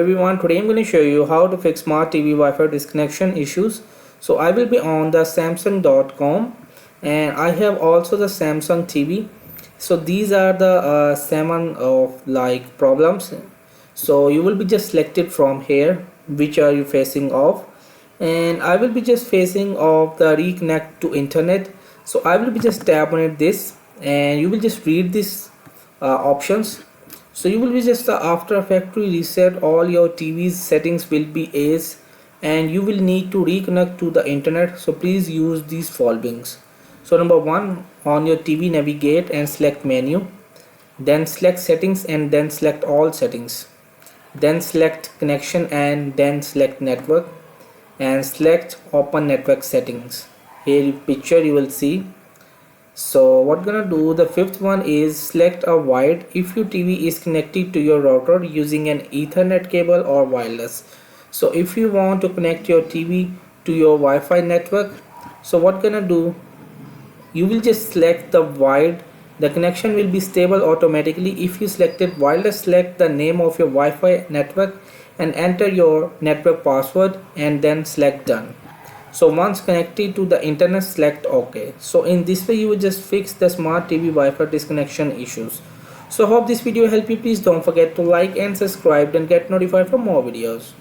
everyone, today I'm going to show you how to fix smart TV Wi-Fi disconnection issues. So I will be on the samsung.com and I have also the Samsung TV. So these are the 7 of like problems. So you will be just selected from here which are you facing off, and I will be just facing off the reconnect to internet. So I will be just tap on this and you will just read this options. So you will be just after factory reset, all your TV's settings will be as, and you will need to reconnect to the internet. So please use these followings. So number 1, on your TV navigate and select menu, then select settings and then select all settings, then select connection and then select network and select open network settings. Here picture you will see. So what gonna do, the 5th one is select a wide if your TV is connected to your router using an Ethernet cable or wireless. So if you want to connect your TV to your Wi-Fi network, so what gonna do, you will just select the wide. The connection will be stable automatically. If you selected wireless, select the name of your Wi-Fi network and enter your network password and then select done. So once connected to the internet, select OK. So in this way you will just fix the smart TV Wi-Fi disconnection issues. So hope this video helped you. Please don't forget to like and subscribe and get notified for more videos.